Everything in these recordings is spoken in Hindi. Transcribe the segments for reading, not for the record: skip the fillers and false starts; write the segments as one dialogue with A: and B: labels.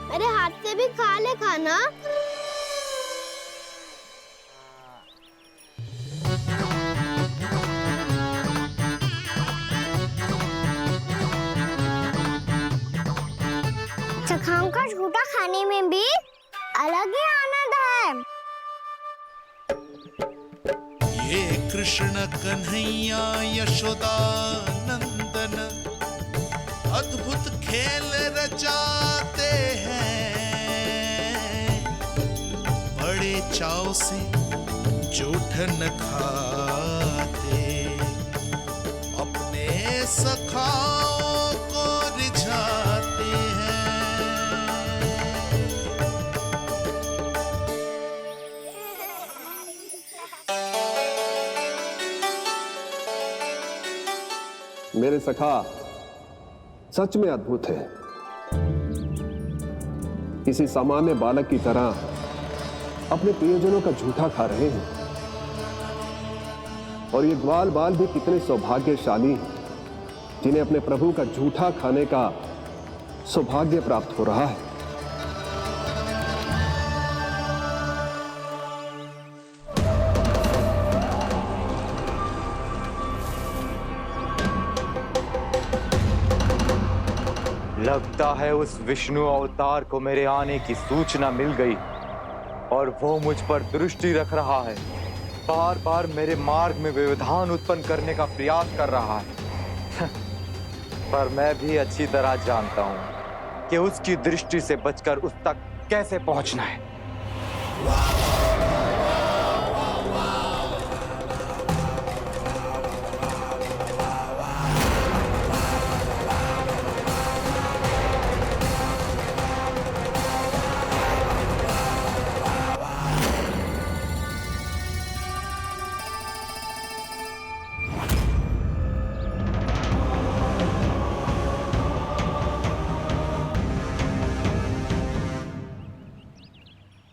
A: मेरे हाथ से भी खा ले खाना। चखाओं का झूठा खाने में भी अलग ही आनंद है।
B: ये कृष्ण कन्हैया यशोदा नंदन अद्भुत खेल रचाते हैं, बड़े चाव से जूठन खाते, अपने सखाओं को रिझाते हैं।
C: मेरे सखा सच में अद्भुत है। किसी सामान्य बालक की तरह अपने प्रियजनों का झूठा खा रहे हैं। और ये ग्वाल बाल भी कितने सौभाग्यशाली हैं जिन्हें अपने प्रभु का झूठा खाने का सौभाग्य प्राप्त हो रहा है।
D: लगता है उस विष्णु अवतार को मेरे आने की सूचना मिल गई और वो मुझ पर दृष्टि रख रहा है। बार बार मेरे मार्ग में व्यवधान उत्पन्न करने का प्रयास कर रहा है। पर मैं भी अच्छी तरह जानता हूं कि उसकी दृष्टि से बचकर उस तक कैसे पहुंचना है।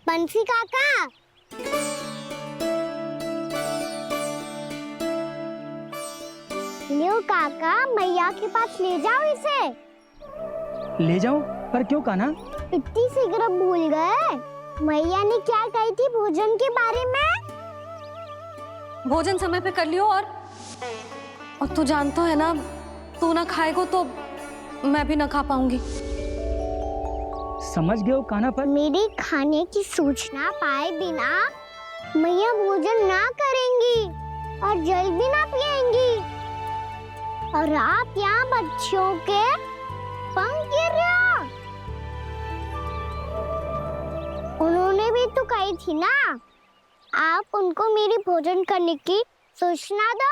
A: बंसी काका, लियो काका, मैया के पास ले जाओ इसे।
E: ले जाओ? पर क्यों कान्हा?
A: इतनी शीघ्र भूल गए? मैया ने क्या कही थी भोजन के बारे में?
F: भोजन समय पे कर लियो। और तू जानता है ना, तू ना खाएगा तो मैं भी ना खा पाऊंगी।
E: समझ गए हो कान्हा? पर
A: मेरी खाने की सूचना पाए बिना मैया भोजन ना करेंगी और जल भी ना पिएंगी। और आप यहाँ बच्चों के पंख गिर रहे हो। उन्होंने भी तो कही थी ना, आप उनको मेरी भोजन करने की सूचना दो।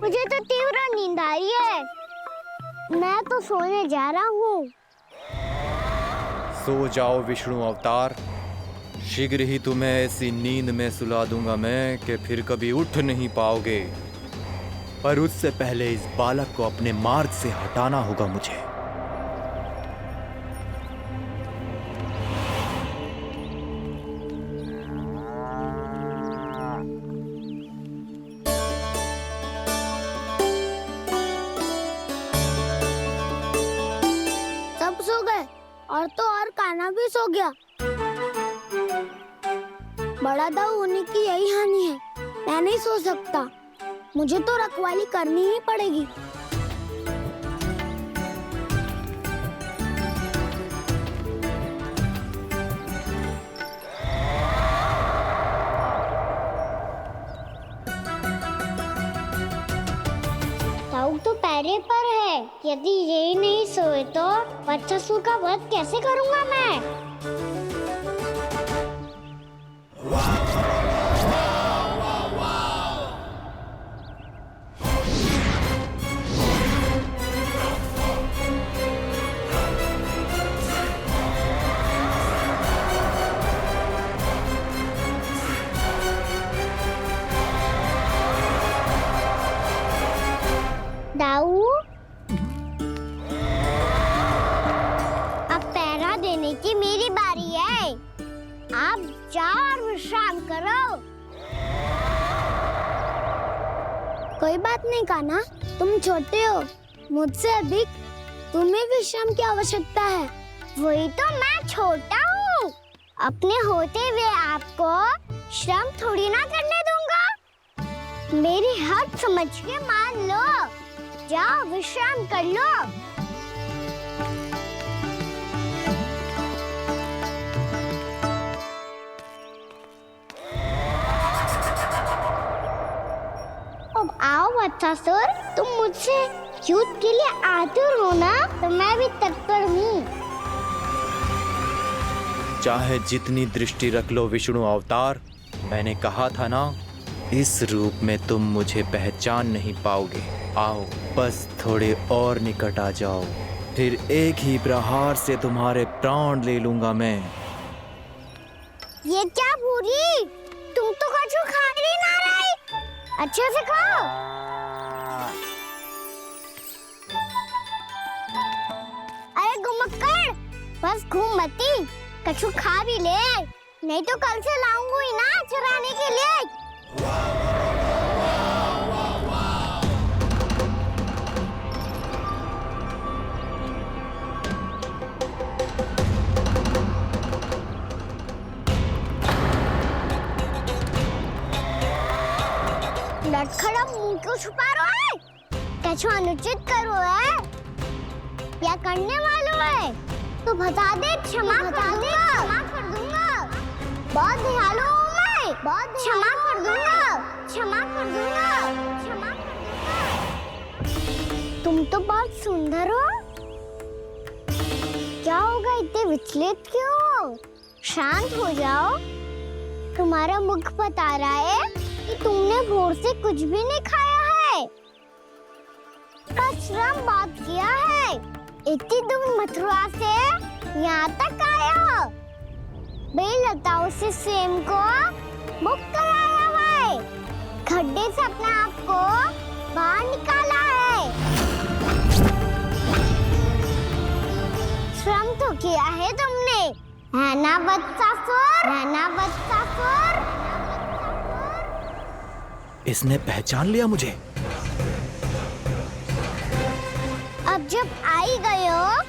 A: मुझे तो तीव्र नींद आ रही है। मैं तो सोने जा रहा हूँ।
D: सो जाओ विष्णु अवतार, शीघ्र ही तुम्हें ऐसी नींद में सुला दूंगा मैं कि फिर कभी उठ नहीं पाओगे। पर उससे पहले इस बालक को अपने मार्ग से हटाना होगा मुझे।
A: और तो और कान्हा भी सो गया। बड़ा दाऊ होने की यही हानि है। मैं नहीं सो सकता, मुझे तो रखवाली करनी ही पड़ेगी। दाऊ तो पैरे पर है। यदि यही नहीं सोए तो बच्चासुर का वध कैसे करूंगा मैं? दाऊ अब जाओ और विश्राम करो। कोई बात नहीं कान्हा, तुम छोटे हो, मुझसे अधिक तुम्हें विश्राम की आवश्यकता है। वही तो, मैं छोटा हूँ, अपने होते हुए आपको श्रम थोड़ी ना करने दूंगा। मेरी हद समझ के मान लो, जाओ विश्राम कर लो। अब आओ वत्सासुर, तुम मुझसे युद्ध के लिए आतुर हो ना, तो मैं भी तत्पर हूँ।
D: चाहे जितनी दृष्टि रख लो विष्णु अवतार, मैंने कहा था ना, इस रूप में तुम मुझे पहचान नहीं पाओगे। आओ बस थोड़े और निकट आ जाओ, फिर एक ही प्रहार से तुम्हारे प्राण ले लूंगा मैं।
A: ये क्या भूरी, तुम तो कछु खा ही ना रही, अच्छे से खाओ। अरे गुमक्कड़, बस घूम मती, कछु खा भी ले, नहीं तो कल से लाऊंगी ना चराने के लिए। लटखड़ा मुंह क्यों छुपा रहा है? कछु अनुचित करो है या करने वालों है तो बता दे, क्षमा कर दूंगा। बहुत दयालु हूँ मैं, बहुत क्षमा कर दूंगा। तुम तो बहुत सुंदर हो, क्या होगा, इतने विचलित क्यों हो? शांत हो जाओ, तुम्हारा मुख बता रहा है कि तुमने भोर से कुछ भी नहीं खाया है, श्रम बहुत किया है, इतनी दूर मथुरा से यहाँ तक आया हो, बेलताओं से स्वयं को मुक्त कराया हुआ है, खड्डे से अपने आप को बाहर निकाला है, श्रम तो किया है तुमने, है ना वत्सासुर?
D: इसने पहचान लिया मुझे।
A: अब जब आई गए हो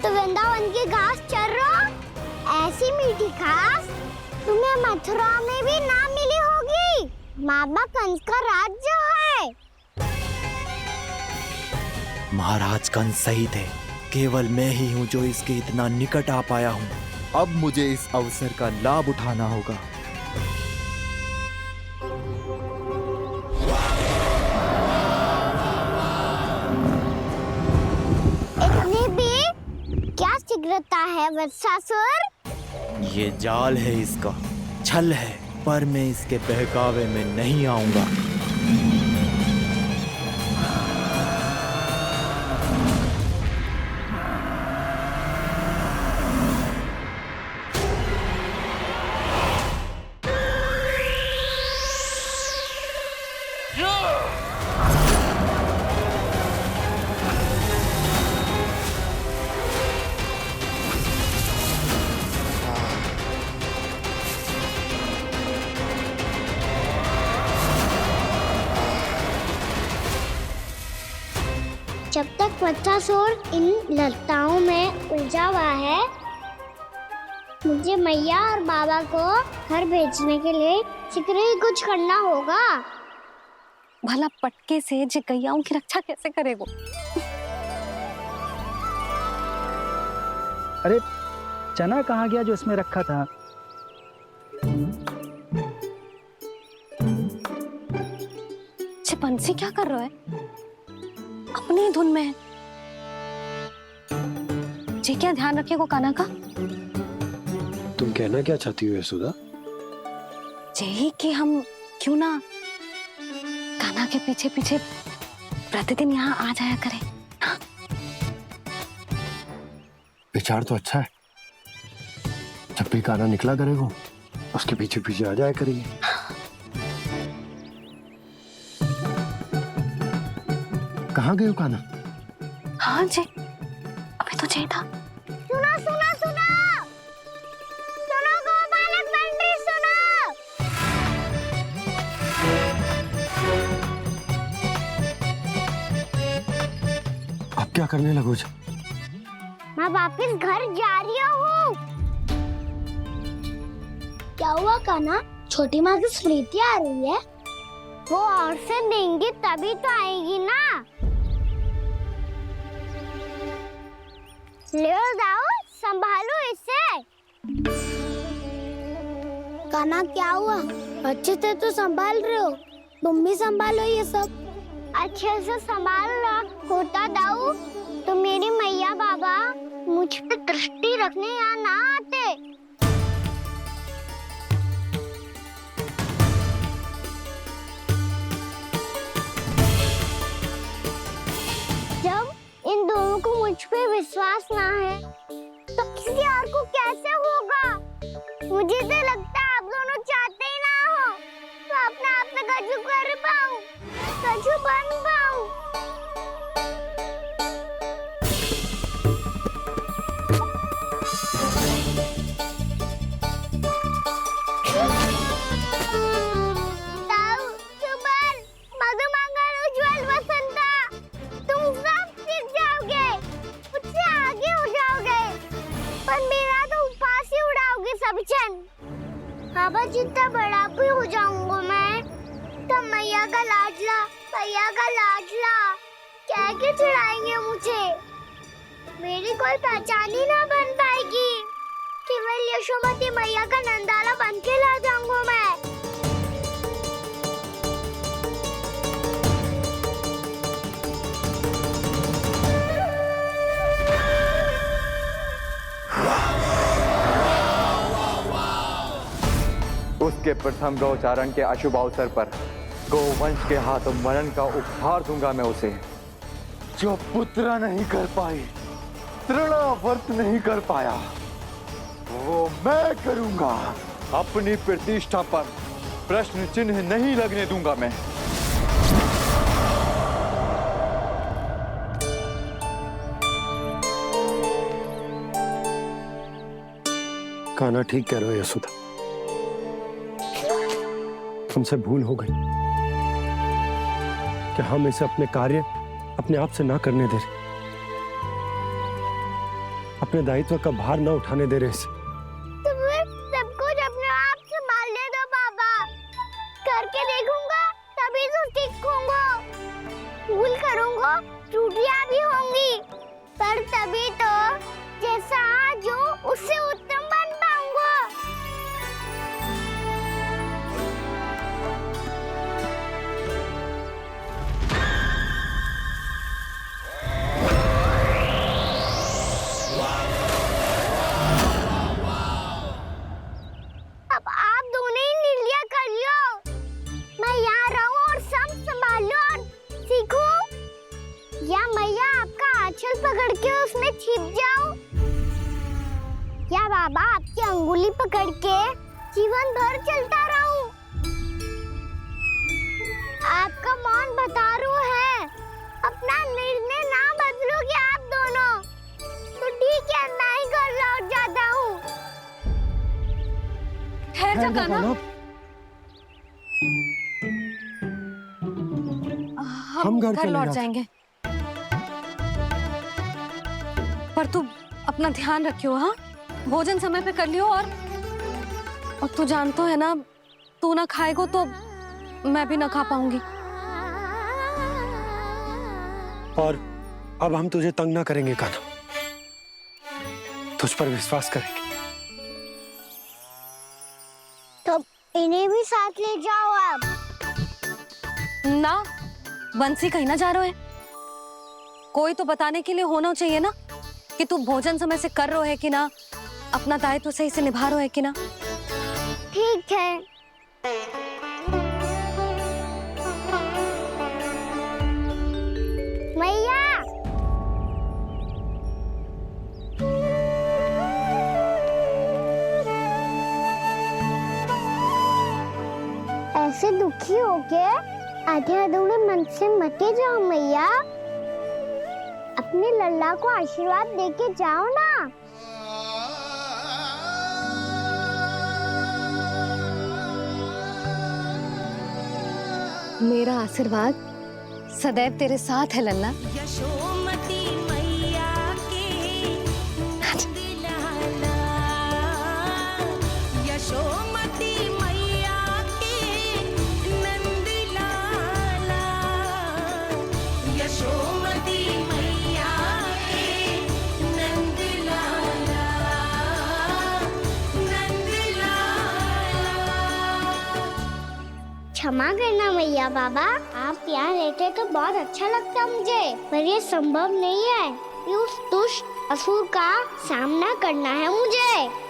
A: तो वृंदावन की घास चर रहो, ऐसी मीठी घास तुम्हें मथुरा में भी ना मिली होगी। मामा कंस का राज्य है।
D: महाराज कंस सही थे, केवल मैं ही हूँ जो इसके इतना निकट आ पाया हूँ। अब मुझे इस अवसर का लाभ उठाना होगा।
A: इतनी भी क्या शीघ्रता है वत्सासुर?
D: ये जाल है इसका, छल है, पर मैं इसके बहकावे में नहीं आऊंगा।
A: जब तक वत्सासुर इन लताओं में उलझा हुआ है, मुझे मैया और बाबा को घर भेजने के लिए शीघ्र ही कुछ करना होगा।
F: भला पटके से जिकैयाओं की रक्षा कैसे करेगो?
E: अरे चना कहाँ गया जो इसमें रखा था?
F: बंसी क्या कर रहा है? अपनी धुन में है। जी क्या ध्यान रखिएगा कान्हा का।
C: तुम कहना क्या चाहती हो यशोदा?
F: यही कि हम क्यों ना कान्हा के पीछे पीछे प्रतिदिन यहाँ आ जाया करें। हाँ?
C: विचार तो अच्छा है, जब भी कान्हा निकला करेगा उसके पीछे पीछे आ जाया करेंगे। कहाँ गए हो कान्हा?
F: हाँ जी, अभी तो चाहिए था।
A: सुनो गोपालक बंड,
G: क्या करने लगो जी?
A: मैं वापस घर जा रही हूँ। क्या हुआ कान्हा? छोटी माँ की स्मृति आ रही है। वो और से देंगी तभी तो आएगी ना। ले जाओ, संभालो इसे। कान्हा क्या हुआ? अच्छे से तो संभाल रहे हो, तुम भी संभालो ये सब। अच्छे से संभाल लो। होता दाऊ तो मेरी मैया बाबा मुझ पे दृष्टि रखने यहाँ ना आते। जब इन दोनों को मुझ पे विश्वास ना है तो किसी और को कैसे होगा? मुझे तो लगता है आप दोनों चाहते ही ना हो तो अपने आप में गजू कर पाऊं, गजू बन पाऊं। ताऊ, सुबल, मधुमंगल, उज्जवल, वसंता, तुम सब सीख जाओगे, मुझसे आगे हो जाओगे, पर मेरा तो उपवास ही उड़ाओगे सब जन। बाबा जितना बड़ा भी हो जाऊंगा मैं, तो मैया का लाडला, भैया का लाडला कह के चिढ़ाएंगे मुझे। मेरी कोई पहचान ही ना बन पाएगी। केवल यशोमती मैया का नंदाला बन के ला जाऊंगा मैं।
D: उसके प्रथम गौचारण के अशुभ अवसर पर गोवंश के हाथों मरण का उपहार दूंगा मैं उसे। जो पुत्र नहीं कर पाई, तृणावर्त नहीं कर पाया, वो मैं करूंगा। अपनी प्रतिष्ठा पर प्रश्न चिन्ह नहीं लगने दूंगा मैं।
G: कान्हा ठीक कह रहे हो यशोदा, हमसे भूल हो गई कि हम इसे अपने कार्य अपने आप से ना करने दे रहे, अपने दायित्व का भार ना उठाने दे रहे इसे।
A: तो फिर सब कुछ अपने आप संभालने दो बाबा। करके देखूंगा तभी तो सीखूंगा। भूल करूंगा, त्रुटियां भी होंगी, पर तभी तो जैसा आज हूँ उससे उत्तम बन पाऊंगा। अब आप दोनों ही निर्णय कर लो। मैं यहाँ रहूं और सब संभालूं और सीखूं, या मैया आपका आंचल पकड़ के उसमें छिप जाऊं, या बाबा आपकी अंगुली पकड़ के जीवन भर चलता रहूं। आपका मौन बतारू है। अपना निर्णय ना बदलोगे आप दोनों तो ठीक है, मैं ही घर लौट जाता हूँ।
F: ठहर जा कान्हा।
G: हम घर
F: घर
G: चले
F: लौट
G: जाते।
F: जाएंगे, पर तू अपना ध्यान रखियो। हाँ, भोजन समय पे कर लियो। और तू जानतो है ना, तू ना खाएगो तो मैं भी ना खा पाऊंगी।
G: और अब हम तुझे तंग ना करेंगे कान्हा, तुझ पर विश्वास करेंगे।
A: तो इन्हें भी साथ ले जाओ आप।
F: ना, बंसी कहीं ना जा रहे है। कोई तो बताने के लिए होना चाहिए ना कि तू भोजन समय से कर रहा है कि ना, अपना दायित्व सही से निभा रहा है कि ना।
A: ठीक है। मैया, ऐसे दुखी हो के आधे अधूरे मन से मत जाओ मैया। अपने लल्ला को आशीर्वाद देके जाओ ना।
F: मेरा आशीर्वाद सदैव तेरे साथ है लल्ला।
H: यशोमती यशोमती मैया के नंद लाला, यशोमती मैया के नंद लाला, नंद लाला।
A: क्षमा करना मैया बाबा, आप यहाँ रहते तो बहुत अच्छा लगता मुझे, पर ये संभव नहीं है। ये उस दुष्ट असुर का सामना करना है मुझे।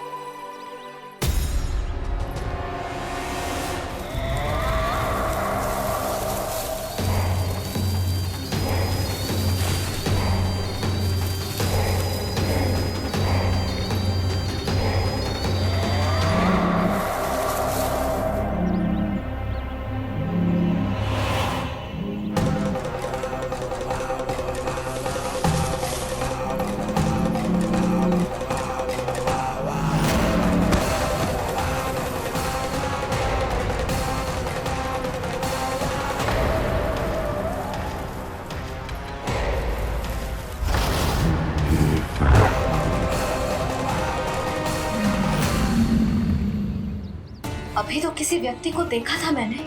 F: अभी तो किसी व्यक्ति को देखा था मैंने,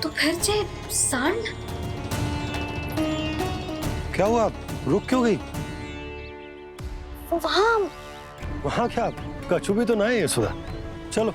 F: तो फिर जे सांड।
G: क्या हुआ, रुक क्यों गई? वहाँ क्या, कछु भी तो ना है यशोदा। चलो।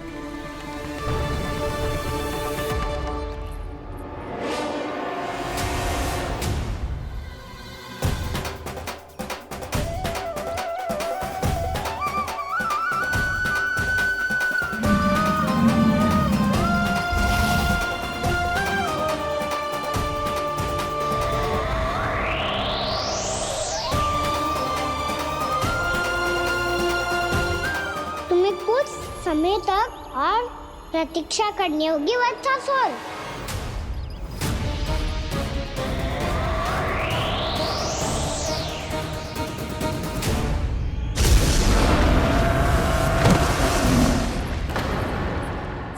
A: कुछ समय तक और प्रतीक्षा करनी होगी वत्सासुर।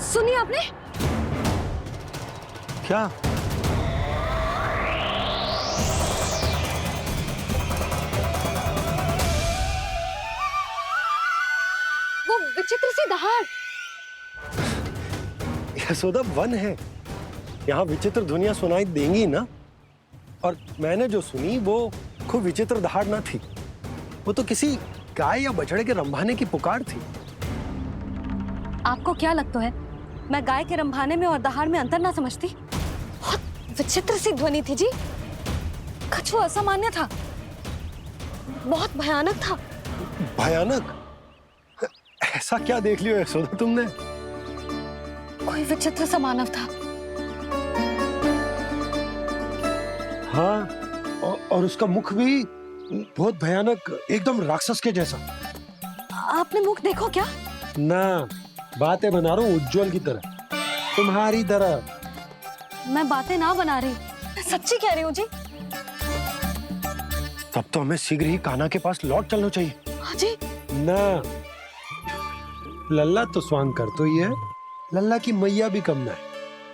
F: सुनिए आपने
G: क्या?
F: वो विचित्र सी दहाड़।
G: यशोदा, वन है, यहाँ विचित्र ध्वनियां सुनाई देंगी ना। और मैंने जो सुनी वो खूब विचित्र दहाड़ ना थी, वो तो किसी गाय या बछड़े के रंभाने की पुकार थी।
F: आपको क्या लगता है मैं गाय के रंभाने में और दहाड़ में अंतर ना समझती? बहुत विचित्र सी ध्वनि थी जी, कुछ वो असामान्य था, बहुत भयानक था।
G: भयानक? ऐसा क्या देख लियो यशोदा तुमने?
F: कोई विचित्र सा मानव था।
G: हाँ, और उसका मुख भी बहुत भयानक, एकदम राक्षस के जैसा।
F: आपने मुख देखो क्या?
G: ना, बातें बना रहा हूँ उज्जवल की तरह, तुम्हारी तरह।
F: मैं बातें ना बना रही, मैं सच्ची कह रही हूँ जी।
G: तब तो हमें शीघ्र ही कान्हा के पास लौट चलना चाहिए।
F: हाँ जी।
G: ना, लल्ला तो स्वांग कर तो ही है, लल्ला की मैया भी कम ना है।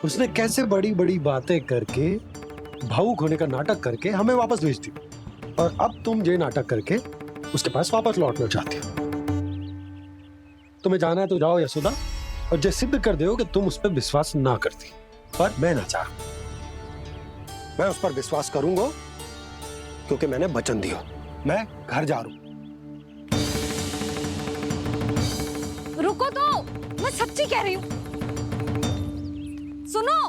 G: उसने कैसे बड़ी बड़ी बातें करके, भावुक होने का नाटक करके हमें वापस भेज दी, और अब तुम ये नाटक करके उसके पास वापस लौटना चाहती हो। तुम्हें जाना है तो जाओ यशोदा, और जो सिद्ध कर दो कि तुम उस पर विश्वास ना करती। पर मैं ना चाह, मैं उस पर विश्वास करूंगा क्योंकि मैंने वचन दिया। मैं घर जा रहा हूं।
F: रुको तो, मैं सच्ची कह रही हूँ। सुनो,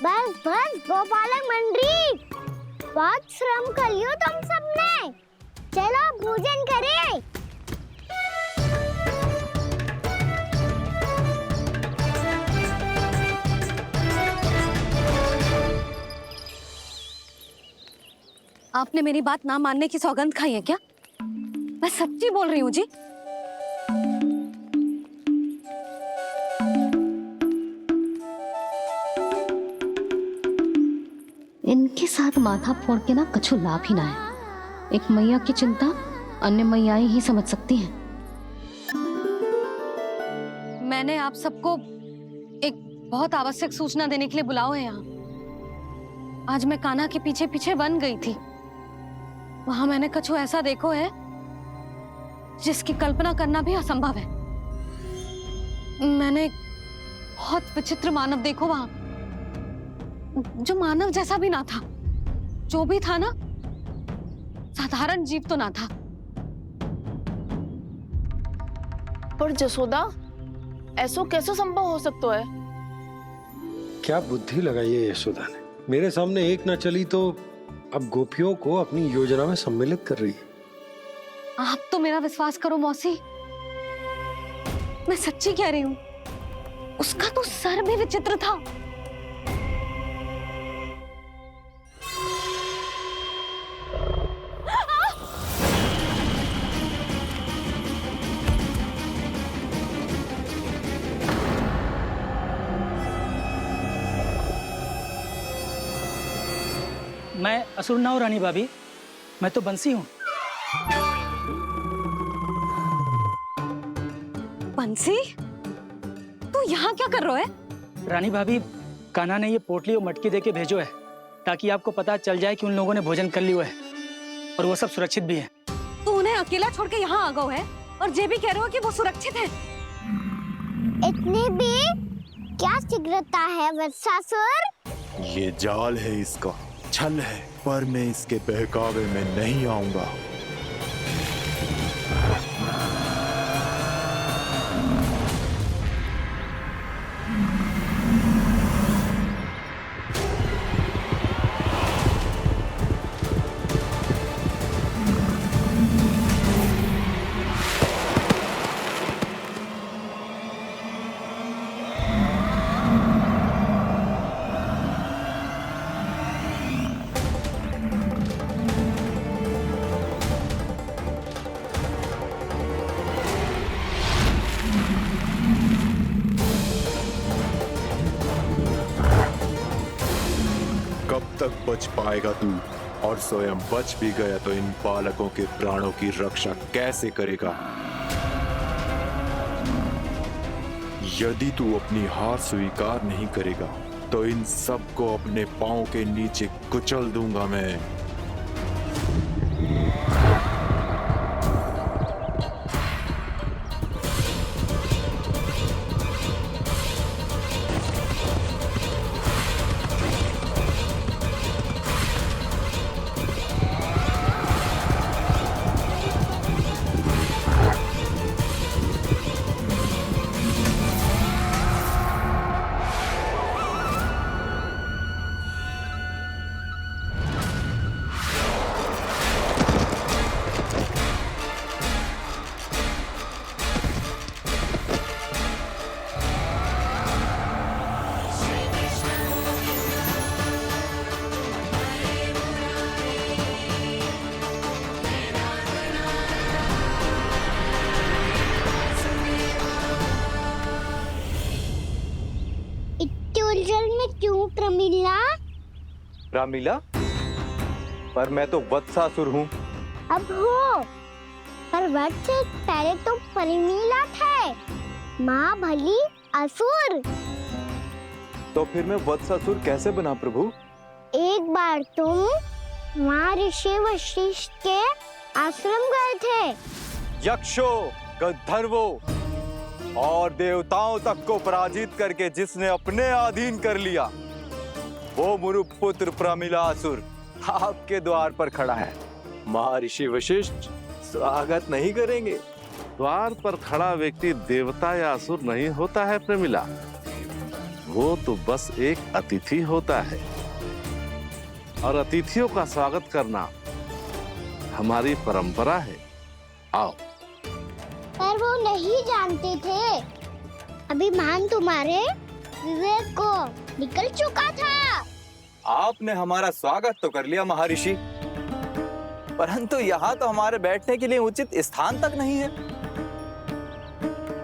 A: बस बस गोपालक मंडली, बहुत श्रम कर लियो तुम सबने। चलो भोजन करें।
F: आपने मेरी बात ना मानने की सौगंध खाई है क्या? मैं सच्ची बोल रही हूँ जी। इनके साथ माथा फोड़ के ना कछु लाभ ही ना है। एक मैया की चिंता अन्य मैयाएं ही समझ सकती हैं। मैंने आप सबको एक बहुत आवश्यक सूचना देने के लिए बुलाओ है यहाँ। आज मैं कान्हा के पीछे पीछे वन गई थी। वहां मैंने कछु ऐसा देखो है जिसकी कल्पना करना भी असंभव है। मैंने बहुत विचित्र मानव देखो वहां, जो मानव जैसा भी ना था। जो भी था ना, साधारण जीव तो ना था।
I: पर जसोदा, ऐसो कैसे संभव हो सकता है?
G: क्या बुद्धि लगाई है यशोदा ने। मेरे सामने एक ना चली तो अब गोपियों को अपनी योजना में सम्मिलित कर रही है।
F: आप तो मेरा विश्वास करो मौसी, मैं सच्ची कह रही हूँ। उसका तो सर भी विचित्र था।
E: मैं असुर ना हूँ रानी भाभी, मैं तो बंसी हूँ।
F: बंसी, तू यहाँ क्या कर रहा है?
E: रानी भाभी, कान्हा ने ये पोटली और मटकी देके भेजो है ताकि आपको पता चल जाए कि उन लोगों ने भोजन कर लिया है और वो सब सुरक्षित भी है।
F: तू उन्हें अकेला छोड़ के यहाँ आ गया है और ये भी कह रहे हो कि वो सुरक्षित है।
A: इतनी भी क्या शीघ्रता है वत्सासुर?
J: ये जाल है, इसका छल है, पर मैं इसके बहकावे में नहीं आऊंगा। कब तक बच पाएगा तू? और स्वयं बच भी गया तो इन बालकों के प्राणों की रक्षा कैसे करेगा? यदि तू अपनी हार स्वीकार नहीं करेगा तो इन सबको अपने पांव के नीचे कुचल दूंगा मैं।
A: उलझन में क्यों प्रमिला?
D: रामीला, पर मैं तो वत्सासुर हूँ।
A: अब हो, पर वट से पहले तो परिमीला थे। माँ भली असुर।
D: तो फिर मैं वत्सासुर कैसे बना प्रभु?
A: एक बार तुम वहाँ ऋषि वशिष्ठ के आश्रम गए थे।
D: यक्षों, गंधर्वों और देवताओं तक को पराजित करके जिसने अपने अधीन कर लिया, वो मुरुपुत्र प्रमिलासुर आपके द्वार पर खड़ा है।
K: महर्षि वशिष्ठ स्वागत नहीं करेंगे?
L: द्वार पर खड़ा व्यक्ति देवता या असुर नहीं होता है प्रमिला, वो तो बस एक अतिथि होता है और अतिथियों का स्वागत करना हमारी परंपरा है। आओ।
A: पर वो नहीं जानते थे। अभिमान तुम्हारे विवेक को निकल चुका था।
D: आपने हमारा स्वागत तो कर लिया महर्षि, परंतु यहाँ तो हमारे बैठने के लिए उचित स्थान तक नहीं है।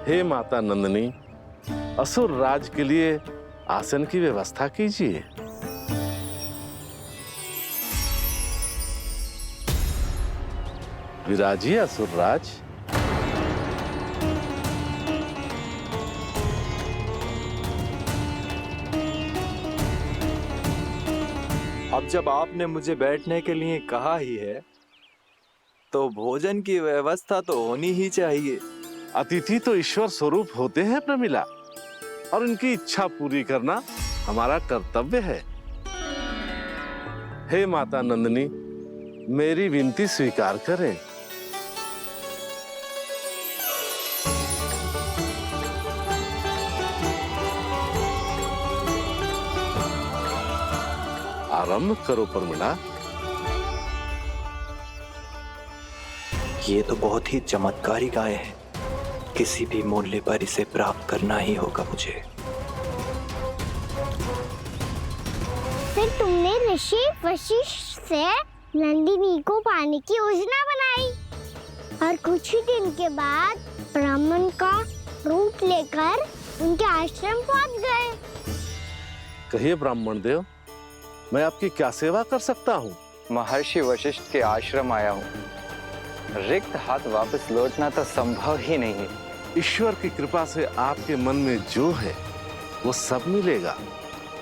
L: हे माता नंदिनी, असुर राज के लिए आसन की व्यवस्था कीजिए। विराजिए असुर राज।
D: अब जब आपने मुझे बैठने के लिए कहा ही है तो भोजन की व्यवस्था तो होनी ही चाहिए।
L: अतिथि तो ईश्वर स्वरूप होते हैं प्रमिला, और उनकी इच्छा पूरी करना हमारा कर्तव्य है। हे माता नंदिनी, मेरी विनती स्वीकार करें। आरंभ करो प्रमिला।
M: ये तो बहुत ही चमत्कारी गाय है, किसी भी मूल्य पर इसे प्राप्त करना ही होगा मुझे।
A: फिर तुमने ऋषि वशिष्ठ से नंदिनी को पाने की योजना बनाई और कुछ ही दिन के बाद ब्राह्मण का रूप लेकर उनके आश्रम पहुंच गए।
L: कहिए ब्राह्मण देव, मैं आपकी क्या सेवा कर सकता हूँ?
D: महर्षि वशिष्ठ के आश्रम आया हूँ। रिक्त हाथ वापस लौटना तो संभव ही नहीं है।
L: ईश्वर की कृपा से आपके मन में जो है वो सब मिलेगा।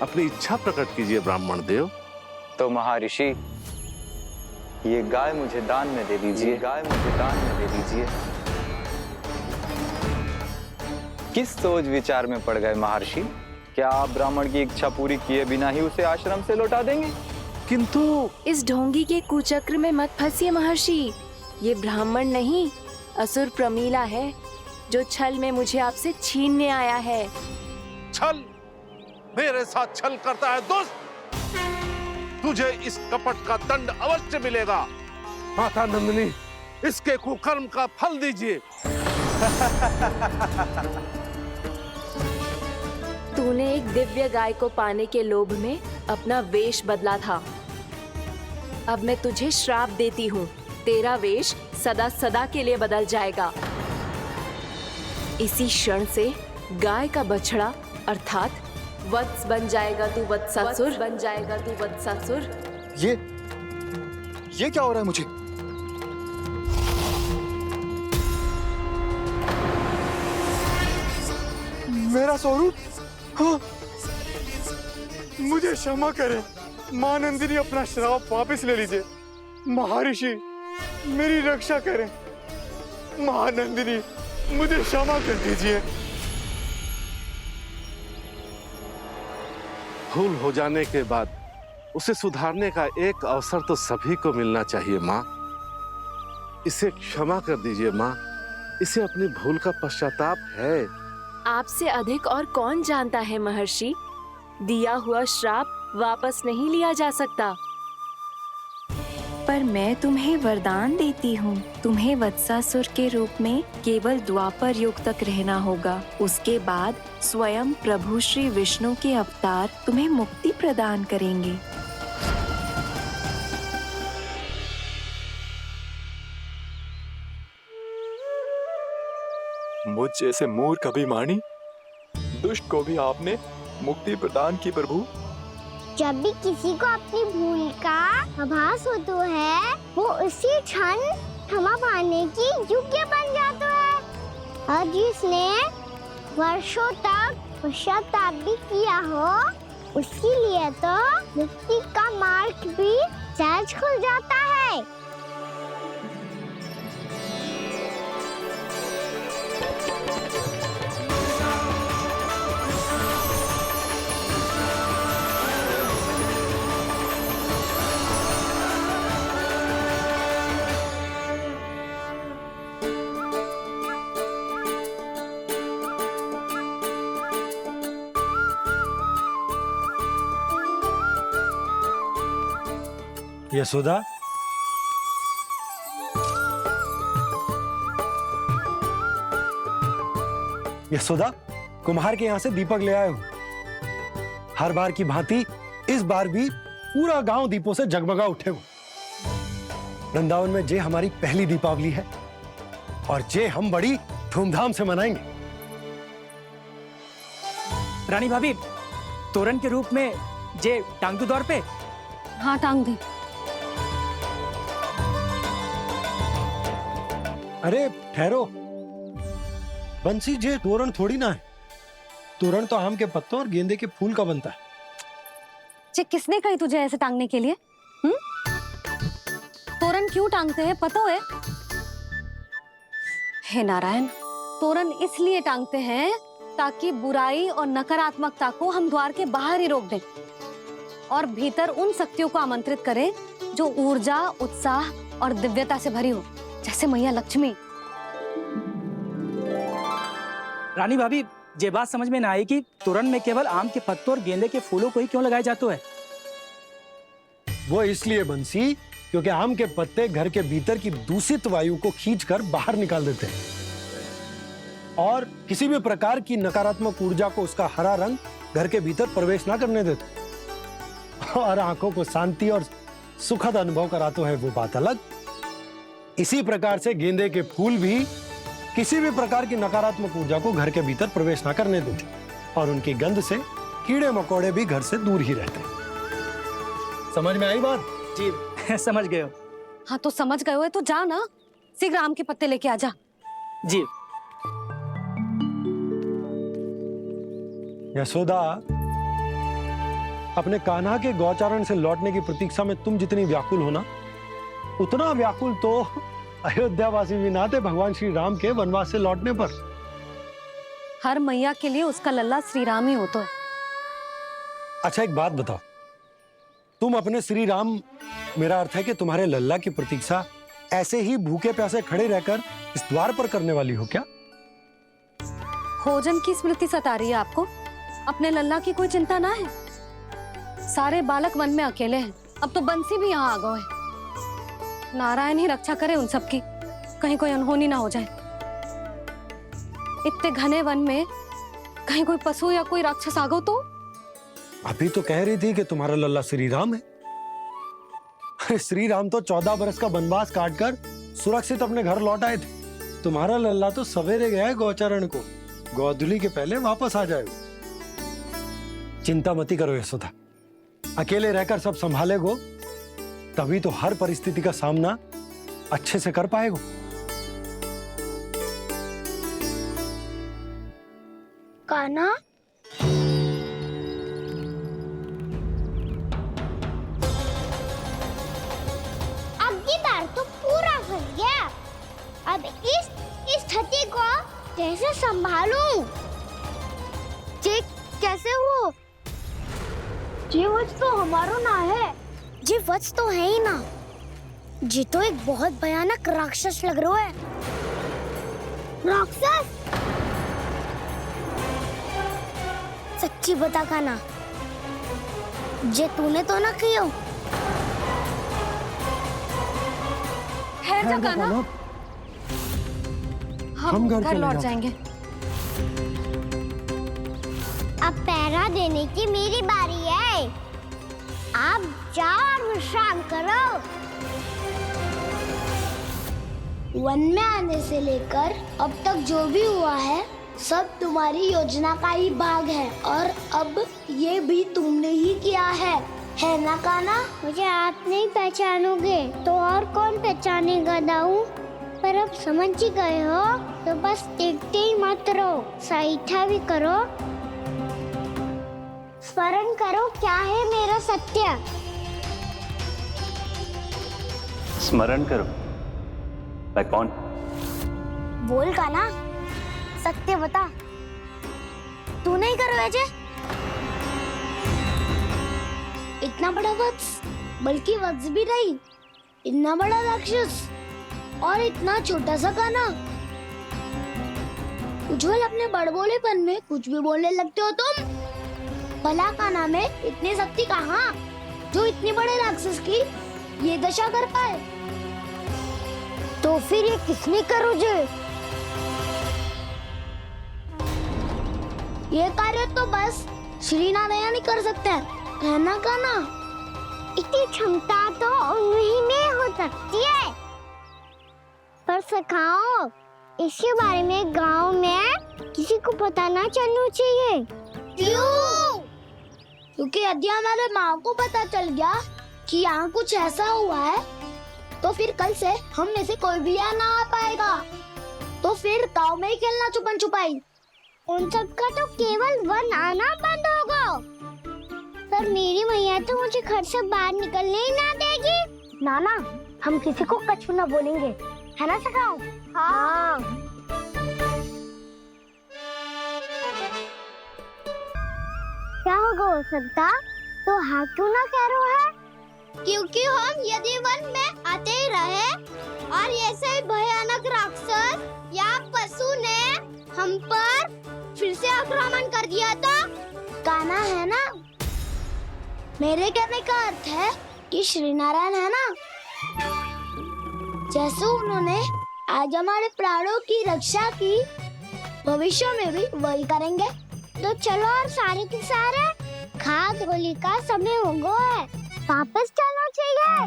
L: अपनी इच्छा प्रकट कीजिए ब्राह्मण देव।
D: तो महर्षि, ये गाय मुझे दान में दे दीजिए। गाय मुझे दान में दे दीजिए। किस सोच विचार में पड़ गए महर्षि? क्या आप ब्राह्मण की इच्छा पूरी किए बिना ही उसे आश्रम से लौटा देंगे?
L: किंतु
N: इस ढोंगी के कुचक्र में मत फंसिए महर्षि। ये ब्राह्मण नहीं, असुर प्रमीला है जो छल में मुझे आपसे छीनने आया है।
L: छल? मेरे साथ छल करता है दुष्ट? तुझे इस कपट का दंड अवश्य मिलेगा। माता नंदिनी, इसके कुकर्म का फल दीजिए।
N: तूने एक दिव्य गाय को पाने के लोभ में अपना वेश बदला था। अब मैं तुझे श्राप देती हूँ, तेरा वेश सदा सदा के लिए बदल जाएगा। इसी क्षण से गाय का बछड़ा अर्थात वत्स बन जाएगा तू वत्सासुर। बन जाएगा तू वत्सासुर।
M: ये क्या हो रहा है मुझे?
O: मेरा स्वरूप? हाँ। मुझे क्षमा करें मां नंदिनी, अपना श्राप वापस ले लीजिए। महर्षि, मेरी रक्षा करें। महानंदिनी, मुझे क्षमा कर दीजिए।
L: भूल हो जाने के बाद उसे सुधारने का एक अवसर तो सभी को मिलना चाहिए माँ। इसे क्षमा कर दीजिए माँ। इसे अपनी भूल का पश्चाताप है।
N: आपसे अधिक और कौन जानता है महर्षि, दिया हुआ श्राप वापस नहीं लिया जा सकता। पर मैं तुम्हें वरदान देती हूँ, तुम्हें वत्सासुर के रूप में केवल द्वापर युग तक रहना होगा। उसके बाद स्वयं प्रभु श्री विष्णु के अवतार तुम्हें मुक्ति प्रदान करेंगे।
M: मुझ जैसे मूर्ख अभिमानी दुष्ट को भी आपने मुक्ति प्रदान की प्रभु।
A: जब भी किसी को अपनी भूल का आभास होता है, वो उसी क्षण क्षमा पाने की योग्य बन जाता है। और जिसने वर्षों तक पश्चाताप भी किया हो, उसके लिए तो मुक्ति का मार्ग भी सहज खुल जाता है।
G: यशोदा, यशोदा, कुम्हार के यहाँ से दीपक ले आए हूँ। हर बार की भांति इस बार भी पूरा गांव दीपों से जगमगा उठे हो। वृंदावन में जे हमारी पहली दीपावली है और जे हम बड़ी धूमधाम से मनाएंगे।
E: रानी भाभी, तोरण के रूप में जे टांग दो दौर पे।
F: हाँ, टांग दे।
G: अरे ठहरो, बंसी, जे तोरण थोड़ी ना है। तोरण तो आम के पत्तों और गेंदे के फूल का बनता है।
F: किसने कही तुझे ऐसे टांगने के लिए? तोरण क्यों टांगते हैं पता है? हे नारायण, तोरण इसलिए टांगते हैं ताकि बुराई और नकारात्मकता को हम द्वार के बाहर ही रोक दें और भीतर उन शक्तियों को आमंत्रित करें जो ऊर्जा, उत्साह और दिव्यता से भरी हो, जैसे मैया लक्ष्मी।
E: रानी भाभी, ये बात समझ में ना आई कि तोरण में केवल आम के पत्तों और गेंदे के फूलों को ही क्यों लगाया जाता है?
G: वो इसलिए बंसी, क्योंकि आम के पत्ते घर के भीतर की दूषित वायु को खींचकर बाहर निकाल देते हैं और किसी भी प्रकार की नकारात्मक ऊर्जा को उसका हरा रंग घर के भीतर प्रवेश ना करने देते और आंखों को शांति और सुखद अनुभव कराता है, वो बात अलग। इसी प्रकार से गेंदे के फूल भी किसी भी प्रकार की नकारात्मक ऊर्जा को घर के भीतर प्रवेश ना करने देते और उनकी गंध से कीड़े मकोड़े भी घर से दूर ही रहते हैं। समझ में आई बात?
E: जी समझ गए हो।
F: हाँ, तो समझ गए हो तो जा ना, शीघ्र आम के पत्ते लेके आ जा।
E: जी।
G: यशोदा, अपने कान्हा के गौचारण से लौटने की प्रतीक्षा में तुम जितनी व्याकुल हो ना, उतना व्याकुल तो अयोध्यावासी भी ना थे भगवान श्री राम के वनवास से लौटने पर।
F: हर मैया के लिए उसका लल्ला श्री राम ही होता है।
G: अच्छा, एक बात बताओ, तुम अपने श्री राम, मेरा अर्थ है कि तुम्हारे लल्ला की प्रतीक्षा ऐसे ही भूखे प्यासे खड़े रहकर इस द्वार पर करने वाली हो क्या?
F: भोजन की स्मृति सता रही है आपको? अपने लल्ला की कोई चिंता ना है। सारे बालक वन में अकेले हैं, अब तो बंसी भी यहाँ आ गए हैं। नारायण ही रक्षा करे उन सबकी, कहीं कोई अनहोनी ना हो जाए। इतने घने वन में कहीं कोई पशु या कोई राक्षस आ गो तो?
G: अभी तो कह रही थी कि तुम्हारा लल्ला श्री राम है। श्री राम तो 14 बरस का वनवास काटकर सुरक्षित अपने घर लौट आए थे। तुम्हारा लल्ला तो सवेरे गया है गौचरण को, गोधूली के पहले वापस आ जाएगा। चिंता मती करो यशोदा, अकेले रहकर सब संभालेगो तभी तो हर परिस्थिति का सामना अच्छे से कर पाएगो।
A: कान्हा, अब की बार तो पूरा फंस गया। अब इस स्थिति को कैसे संभालूं? जी कैसे हो? जी वच तो हमारो ना है। जी वच तो है ही ना। जी तो एक बहुत भयानक राक्षस लग रहा है। राक्षस? सच्ची बता कान्हा, जे तूने तो ना कियो?
F: ठहर जा कान्हा, हम घर लौट जाएंगे।
A: अब पहरा देने की मेरी बारी है। आप जाओ और विश्राम करो। वन में आने से लेकर अब तक जो भी हुआ है सब तुम्हारी योजना का ही भाग है और अब ये भी तुमने ही किया है ना कान्हा? मुझे आप नहीं पहचानोगे तो और कौन पहचानेगा दाऊ? पर अब समझ ही गए हो तो बस देखते ही मत रहो, सईठा भी करो, स्मरण करो क्या है मेरा सत्य।
M: स्मरण करो? मैं कौन?
A: बोल कान्हा, सत्य बता। तू नहीं करो अजय? इतना बड़ा वत्स, बल्कि वत्स भी नहीं, इतना बड़ा राक्षस और इतना छोटा सा कान्हा। उज्जवल, अपने बड़बोलेपन में कुछ भी बोलने लगते हो तुम। भला कान्हा में इतनी शक्ति कहाँ जो इतने बड़े राक्षस की ये दशा कर पाए? तो फिर ये किसने करो जे? ये कार्य तो बस श्री नारायण ही कर सकते हैं, है ना कान्हा? इतनी क्षमता तो उन्हीं में हो सकती है। सखाओ, इसके बारे में गांव में किसी को पता ना चलना चाहिए। क्यों? क्योंकि यदि हमारे माँ को पता चल गया कि यहाँ कुछ ऐसा हुआ है, तो फिर कल से हम में से कोई भी यहाँ ना आ पाएगा। तो फिर गांव में ही खेलना छुपन छुपाई। उन सबका तो केवल वन आना बंद होगा। पर मेरी मैया तो मुझे घर से बाहर निकलने ही ना देगी। नाना, हम किसी को कछु ना बोलेंगे, है ना सखाओ? हाँ। क्या होगा हो सकता? तो हाँ क्यों ना कह रहा है? क्योंकि हम यदि वन में आते ही रहे और ऐसे भयानक राक्षस या पशु ने हम पर फिर से आक्रमण कर दिया तो कान्हा है ना, मेरे कहने का अर्थ है कि श्री नारायण है ना, जैसे उन्होंने आज हमारे प्राणों की रक्षा की, भविष्य में भी वही करेंगे। तो चलो और सारे के सारे खाद होली का समय हो गया है, वापस चलना चाहिए।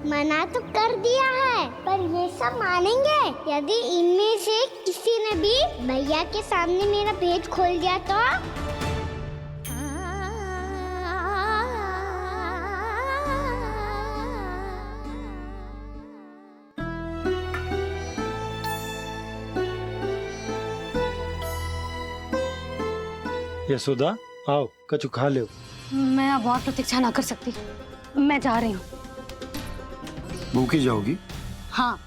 A: मना तो कर दिया है, पर ये सब मानेंगे यदि इनमें से किसी ने भी भैया के सामने मेरा पेट खोल दिया तो?
G: यशोदा, आओ कछु खा लो।
F: मैं अब और प्रतीक्षा ना कर सकती, मैं जा रही हूँ।
G: भूखी जाओगी?
F: हाँ।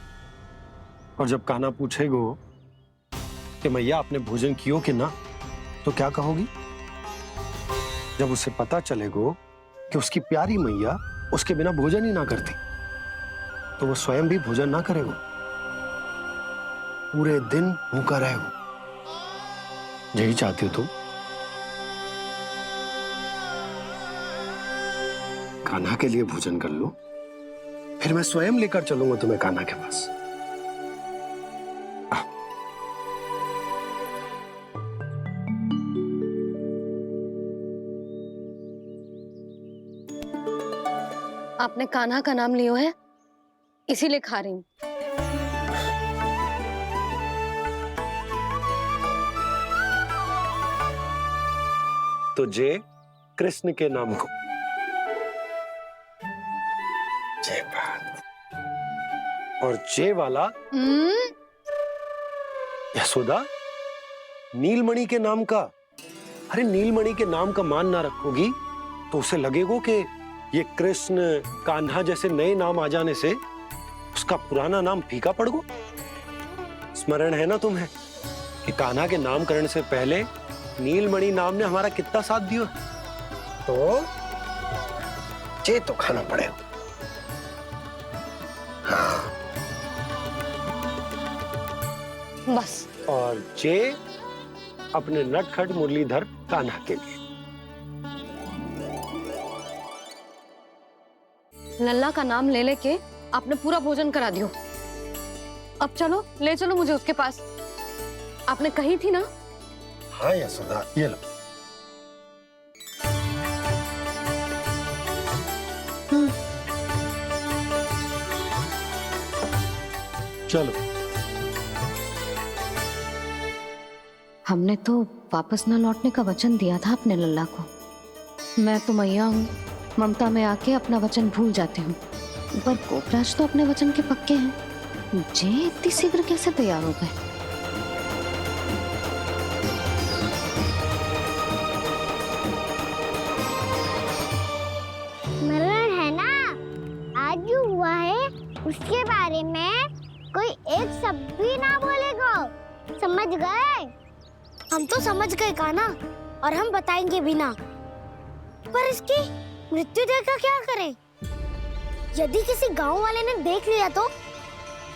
G: और जब कान्हा पूछेगो कि मैया आपने भोजन कियो कि ना, तो क्या कहोगी? जब उसे पता चलेगो कि उसकी प्यारी मैया उसके बिना भोजन ही ना करती, तो वो स्वयं भी भोजन ना करेगो, पूरे दिन भूखा रहेगो। यही चाहती हो तुम? कान्हा के लिए भोजन कर लो, फिर मैं स्वयं लेकर चलूंगा तुम्हें कान्हा के पास।
F: आपने कान्हा का नाम लियो है, इसीलिए खा रही हूँ।
G: तो जय कृष्ण के नाम को। जय बात। और जय वाला यशोदा, नीलमणि के नाम का। अरे नीलमणि के नाम का मान ना रखोगी तो उसे लगेगा कि ये कृष्ण कान्हा जैसे नए नाम आ जाने से उसका पुराना नाम फीका पड़ गो। स्मरण है ना तुम्हें कि कान्हा के नामकरण से पहले नीलमणि नाम ने हमारा कितना साथ दिया? तो जे तो खाना पड़ेगा। हाँ।
F: बस।
G: और जे अपने नटखट मुरलीधर कान्हा के लिए।
F: लल्ला का नाम ले लेके आपने पूरा भोजन करा दियो। अब चलो, ले चलो मुझे उसके पास। आपने कही थी ना?
G: हाँ यशोदा, ये लो। चलो।
F: हमने तो वापस न लौटने का वचन दिया था अपने लल्ला को। मैं तो मैया हूँ, ममता में आके अपना वचन भूल जाती हूँ, पर गोपराज तो अपने वचन के पक्के हैं। जे इतनी शीघ्र कैसे तैयार हो गए?
A: मरण है ना, आज जो हुआ है उसके बारे में कोई एक शब्द भी ना बोलेगा। समझ गए? हम तो समझ गए कान्हा, और हम बताएंगे भी ना। पर इसकी मृत्यु देखकर क्या करें? यदि किसी गांव वाले ने देख लिया तो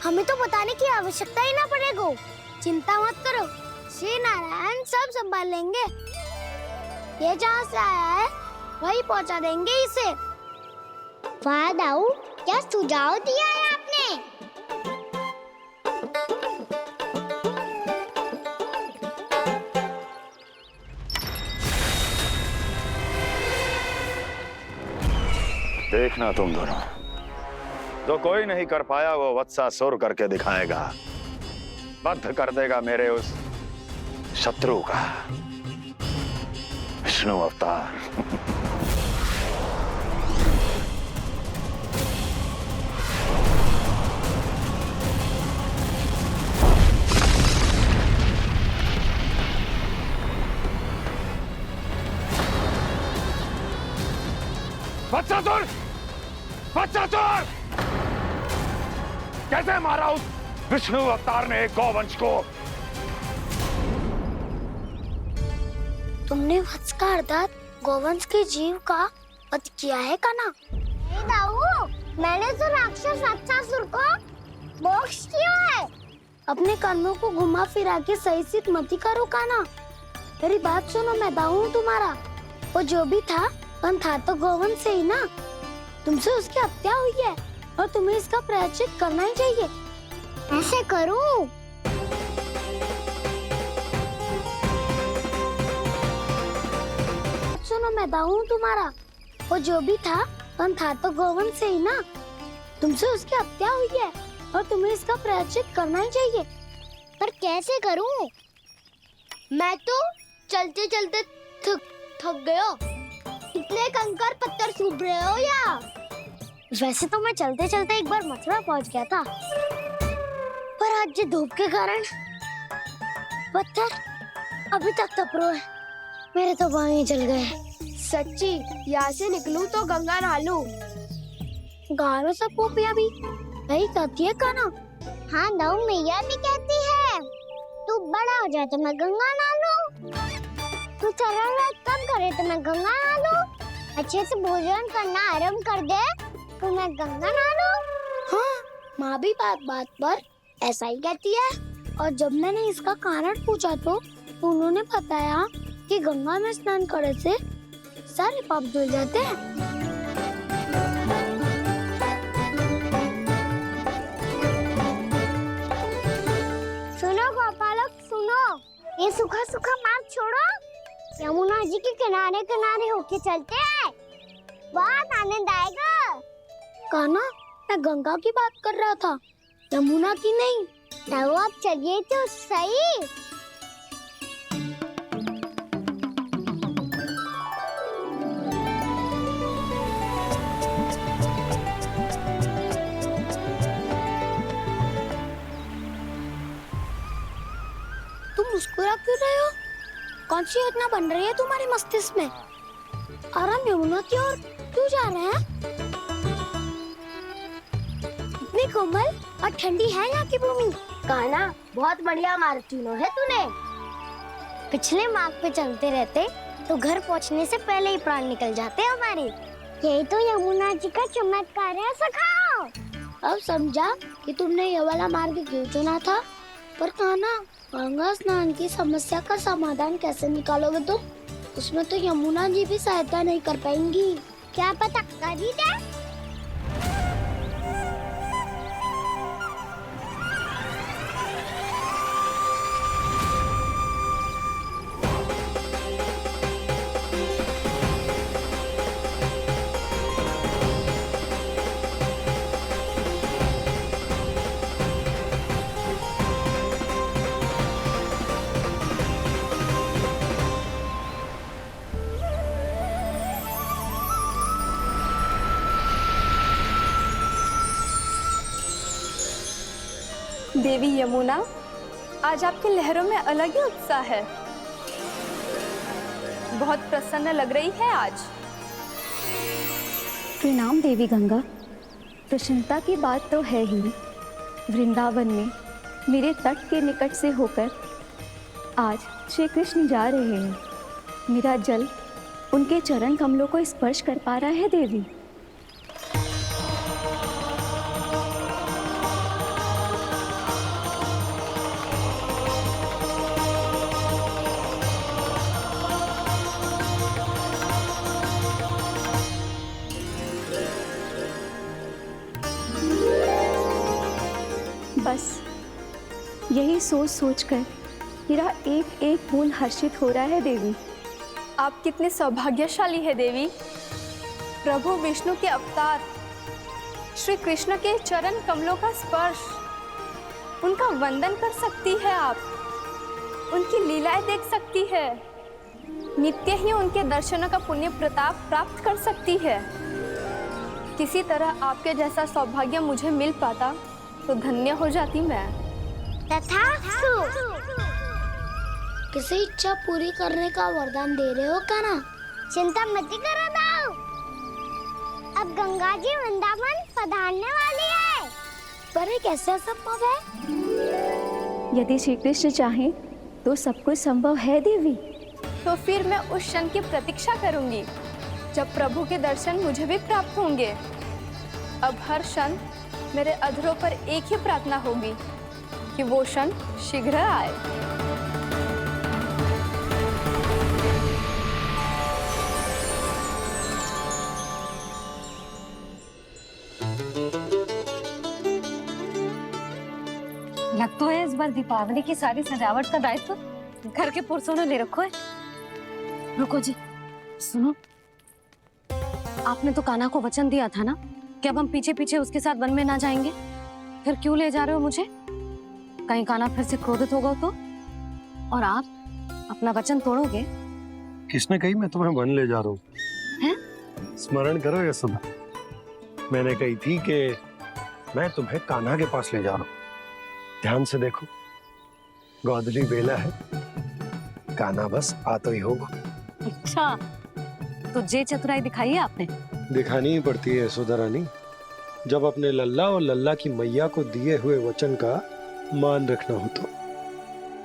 A: हमें तो बताने की आवश्यकता ही ना पड़ेगा। चिंता मत करो, श्री नारायण सब संभाल लेंगे। ये जहाँ से आया है वही पहुँचा देंगे इसे। वाह दाऊ, क्या सुझाव दिया है आपने?
J: देखना तुम दोनों,
P: जो कोई नहीं कर पाया वो वत्सासुर करके दिखाएगा, बद्ध कर देगा मेरे उस शत्रु का विष्णु अवतार।
J: वत्सासुर! वत्सासुर! कैसे मारा उस विष्णु अवतार ने गौवंश को?
A: तुमने वत्स का अर्थात गोवंश के जीव का वध किया है कान्हा? नहीं दाऊ, मैंने तो राक्षस वत्सासुर को मोक्ष किया है। अपने कानों को घुमा फिरा के सही सिद्ध मत करो कान्हा। मेरी बात सुनो, मैं दाऊ हूँ तुम्हारा। वो जो भी था पण था तो गोवंश से ही ना। तुमसे उसकी हत्या हुई है और तुम्हें इसका प्रायश्चित करना ही चाहिए। ऐसे करूं? सुनो, मैं दाऊ हूँ तुम्हारा। वो जो भी था पण था तो गोवंश से ही ना। तुमसे उसकी हत्या हुई है और तुम्हें इसका प्रायश्चित करना ही चाहिए। पर कैसे करूं? मैं तो चलते चलते थक गया। इतने कंकर पत्थर सूख रहे हो या? वैसे तो मैं चलते चलते एक बार मथुरा पहुंच गया था, पर आज ये धूप के कारण पत्थर अभी तक तप रहे हैं। मेरे तो पाँव ही जल गए। सच्ची, यहाँ से निकलूं तो गंगा नहा लूं। गाँव में सब पोपिया भी यही कहती है कान्हा। हाँ दाऊ, मैया भी कहती है तू बड़ा हो जाए तो मैं गंगा नहा लूं, तू चरण व्रत कम करे तो मैं गंगा नहा लूं, अच्छे से भोजन करना आरंभ कर दे तो मैं गंगा नहा लूं। हाँ, माँ भी बात बात पर ऐसा ही कहती है। और जब मैंने इसका कारण पूछा तो उन्होंने बताया कि गंगा में स्नान करने से सारे पाप धुल जाते हैं। सुनो गोपालक, सुनो, ये सूखा सूखा मार्ग छोड़ो, यमुना जी के किनारे किनारे होके चलते हैं, बहुत आनंद आएगा। कान्हा, मैं गंगा की बात कर रहा था, यमुना की नहीं। तो आप चलिए तो सही। तुम मुस्कुरा क्यों रहे हो? कौन सी योजना बन रही है तुम्हारे मस्तिष्क में? और हम यमुना की ओर क्यों जा रहे हैं? इतनी कोमल और ठंडी है यहाँ की भूमि। कान्हा, बहुत बढ़िया मार्ग चुना है तूने। पिछले मार्ग पे चलते रहते तो घर पहुँचने से पहले ही प्राण निकल जाते हमारे। यही तो यमुना जी का चमत्कार है सखाओ। अब समझा कि तुमने ये वाला मार्ग क्यों चुना था। पर कान्हा, गंगा स्नान की समस्या का समाधान कैसे निकालोगे तुम? उसमें तो यमुना जी भी सहायता नहीं कर पाएंगी। क्या पता कर ही दे।
N: देवी यमुना, आज आपकी लहरों में अलग ही उत्साह है। बहुत प्रसन्न लग रही है आज।
F: प्रणाम देवी गंगा। प्रसन्नता की बात तो है ही। वृंदावन में मेरे तट के निकट से होकर आज श्री कृष्ण जा रहे हैं। मेरा जल उनके चरण कमलों को स्पर्श कर पा रहा है देवी। बस यही सोच सोचकर मेरा एक एक खून हर्षित हो रहा है देवी।
N: आप कितने सौभाग्यशाली है देवी। प्रभु विष्णु के अवतार
Q: श्री कृष्ण के चरण कमलों का स्पर्श, उनका वंदन कर सकती है आप, उनकी लीलाएं देख सकती है, नित्य ही उनके दर्शनों का पुण्य प्रताप प्राप्त कर सकती है। किसी तरह आपके जैसा सौभाग्य मुझे मिल पाता तो धन्य हो जाती मैं।
A: तथास्तु। किसी इच्छा पूरी करने का वरदान दे रहे हो कान्हा? चिंता मत करो दाऊ, अब गंगा जी वृंदावन पधारने वाली है। पर ये कैसे संभव है?
N: यदि श्री कृष्ण चाहे तो सब कुछ संभव है देवी।
Q: तो फिर मैं उस क्षण की प्रतीक्षा करूंगी जब प्रभु के दर्शन मुझे भी प्राप्त होंगे। अब हर क्षण मेरे अधरों पर एक ही प्रार्थना होगी कि वो क्षण शीघ्र आए।
F: लगता है इस बार दीपावली की सारी सजावट का दायित्व घर के पुरुषों ने ले रखो है। रुको जी, सुनो, आपने तो कान्हा को वचन दिया था ना कि अब हम पीछे पीछे उसके साथ वन में ना जाएंगे, फिर क्यों ले जा रहे हो मुझे? कहीं कान्हा फिर से क्रोधित होगा तो? और आप अपना वचन तोड़ोगे?
G: किसने कही मैं तुम्हें वन ले जा रहा हूँ? स्मरण करो यशोदा, मैंने कही थी कि मैं तुम्हें कान्हा के पास ले जा रहा हूँ। ध्यान से देखो, गोधली बेला है, कान्हा बस आ तो ही होगा।
F: अच्छा, तो जे चतुराई दिखाई है आपने?
G: दिखानी ही पड़ती है यशोदा रानी, जब अपने लल्ला और लल्ला की मैया को दिए हुए वचन का मान रखना हो तो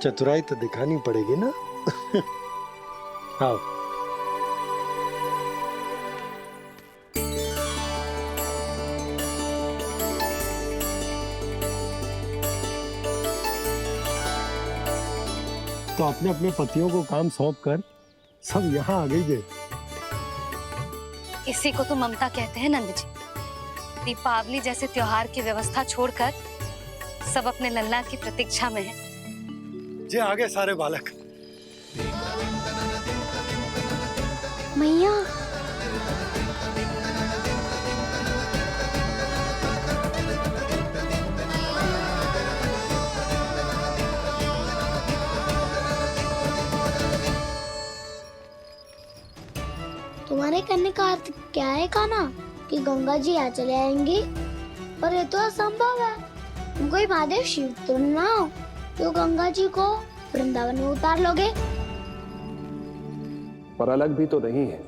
G: चतुराई तो दिखानी पड़ेगी ना। आओ। तो अपने अपने पतियों को काम सौंप कर सब यहाँ आ गई है।
F: इसी को तो ममता कहते हैं नंद जी। दीपावली जैसे त्योहार की व्यवस्था छोड़कर सब अपने लल्ला की प्रतीक्षा में हैं।
G: जे आगे सारे बालक।
A: मैया, तुम्हारे करने का अर्थ क्या है कान्हा? कि गंगा जी यहाँ चले आएंगी? पर ये तो असंभव है। तुम कोई महादेव शिव तो ना हो तो गंगा जी को वृंदावन में उतार लोगे?
C: पर अलग भी तो नहीं है।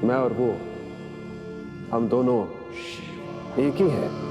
C: मैं और वो, हम दोनों एक ही हैं।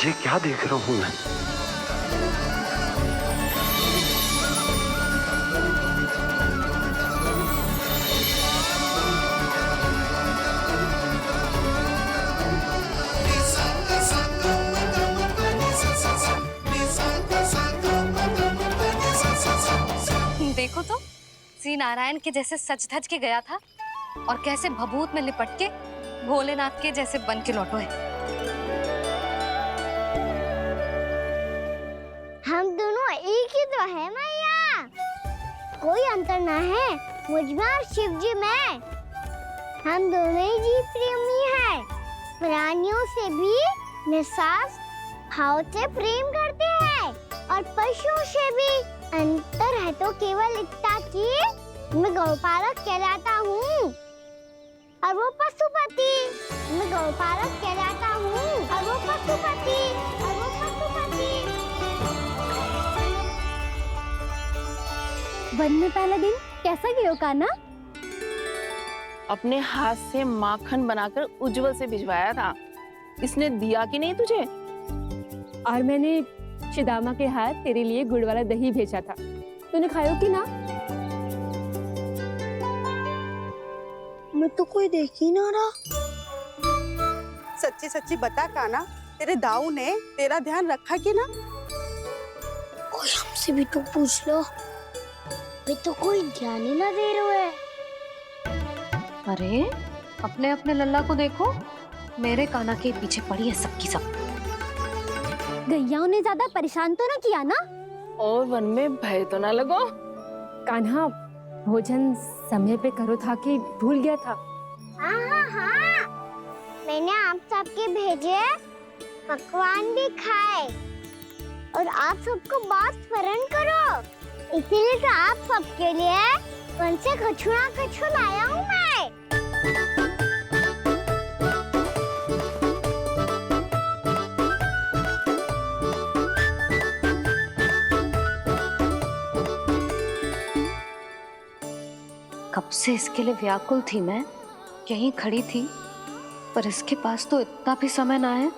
G: ये क्या देख रहा हूँ मैं?
F: देखो तो, श्री नारायण के जैसे सच धज के गया था और कैसे भभूत में लिपट के भोलेनाथ के जैसे बन के लौटो है।
A: हम दोनों एक ही तो है मैया, कोई अंतर ना है मुझ में और शिव जी में। हम दोनों ही जीव प्रेमी हैं, प्राणियों से भी निस्वार्थ भाव से प्रेम करते हैं और पशुओं से भी। अंतर है तो केवल इतना कि मैं गौपालक कहलाता हूँ और वो पशुपति। मैं गौपालक कहलाता हूँ और वो पशुपति। वन में पहला दिन कैसा गया कान्हा?
I: अपने हाथ से माखन बनाकर उज्जवल से भिजवाया था। इसने दिया कि नहीं तुझे?
Q: और मैंने शिदामा के हाथ तेरे लिए गुड़ वाला दही भेजा था, तूने खायो कि ना?
A: मैं तो कोई देख ही ना रहा।
R: सच्ची सच्ची बता काना, तेरे दाऊ ने तेरा ध्यान रखा कि ना?
A: कोई हमसे भी तो पूछ लो, वे तो कोई ध्यान ही ना दे रहे है।
F: अरे अपने अपने लल्ला को देखो, मेरे काना के पीछे पड़ी है सबकी सब।
Q: गैया ने ज्यादा परेशान तो ना किया ना?
I: और वन में भय तो ना लगो?
Q: कान्हा भोजन समय पे करो था कि भूल गया था?
A: हाँ, मैंने आप सबके भेजे पकवान भी खाए और आप सबको बात स्मरण करो, इसीलिए तो आप सबके लिए वन से कछु लाया हूँ मैं।
F: कब से इसके लिए व्याकुल थी मैं, यहीं खड़ी थी, पर इसके पास तो इतना भी समय ना है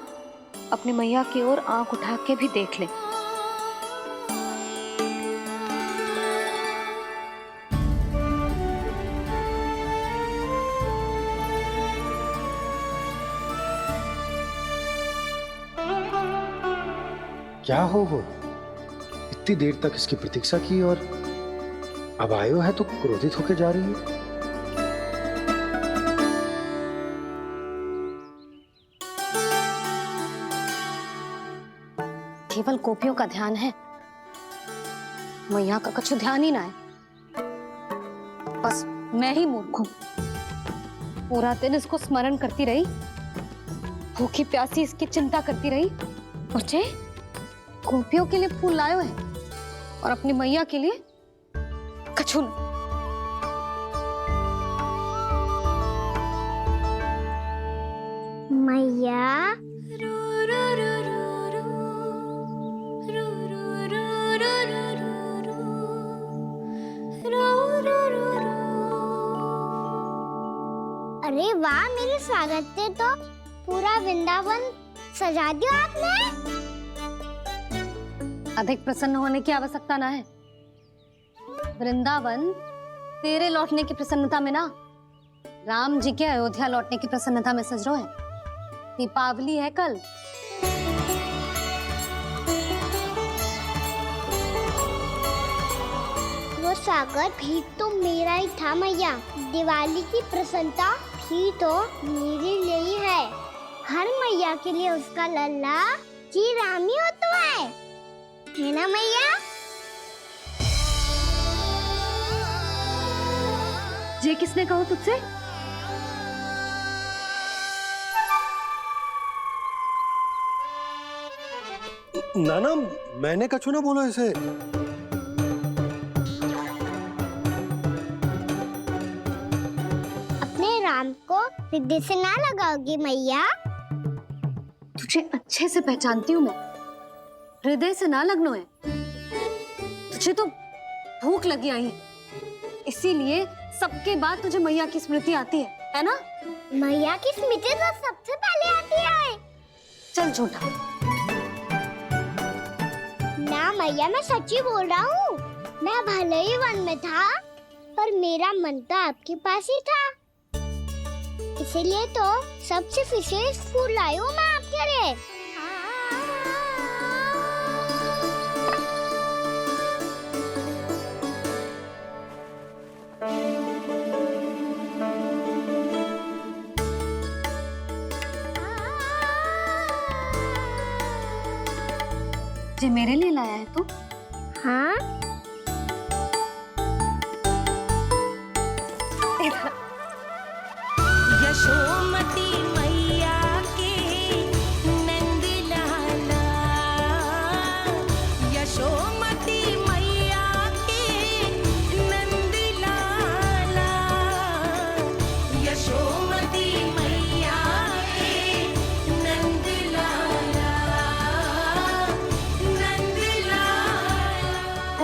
F: अपनी मैया की ओर आंख उठा के भी देख ले।
G: क्या हो वो? इतनी देर तक इसकी प्रतीक्षा की और अब आयो है तो क्रोधित होकर जा रही है।
F: केवल गोपियों का ध्यान है, मैया का कछु ध्यान ही ना है। बस मैं ही मूर्ख हूं, पूरा दिन इसको स्मरण करती रही, भूखी प्यासी इसकी चिंता करती रही, और जे गोपियों के लिए फूल लायो है और अपनी मैया के लिए कछु न।
A: मैया अरे वाह, मेरे स्वागत से तो पूरा वृंदावन सजा दिया आपने।
F: अधिक प्रसन्न होने की आवश्यकता ना है। वृंदावन तेरे लौटने की प्रसन्नता में ना, राम जी के अयोध्या लौटने की प्रसन्नता में सज रहे हैं। दीपावली है कल।
A: वो स्वागत भी तो मेरा ही था मैया। दिवाली की प्रसन्नता भी तो मेरे लिए ही है। हर मैया के लिए उसका लल्ला जी राम ही होता है ना मैया?
F: ये किसने कहा तुझसे?
G: नाना, मैंने कछु ना बोला इसे।
A: अपने राम को हृदय से ना लगाओगी मैया?
F: तुझे अच्छे से पहचानती हूँ मैं, हृदय से ना लगनो है। तुझे तो भूख लगी आई है, इसीलिए सबके बाद तुझे मैया की स्मृति आती है ना?
A: मैया की स्मृति तो सबसे पहले आती है।
F: चल झूठा।
A: ना मैया, मैं सच्ची बोल रहा हूँ। मैं भले ही वन में था, पर मेरा मन तो आपके पास ही था, इसीलिए तो सबसे विशेष फूल लाई हूँ मैं आपके लिए।
F: ये मेरे लिए लाया है तू?
A: हाँ।
H: यशोमती मैया के नंद लाला, यशोमती मैया के नंद लाला, यशोमती मैया के नंद लाला, नंद लाला।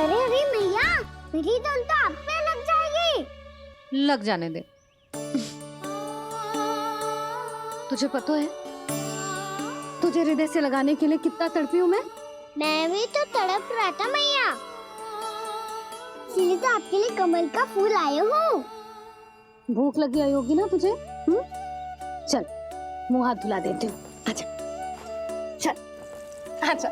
A: अरे मैया, मेरी धुन तो आप पे लग जाएगी।
F: लग जाने दे। तुझे पता है तुझे हृदय से लगाने के लिए कितना तड़पी हूँ मैं
A: भी तो तड़प रहा था मैया, इसलिए तो आपके लिए कमल का फूल आए हूँ।
F: भूख लगी आई होगी ना तुझे? चल मुंह हाथ धुला देती हूँ। आजा चल आजा।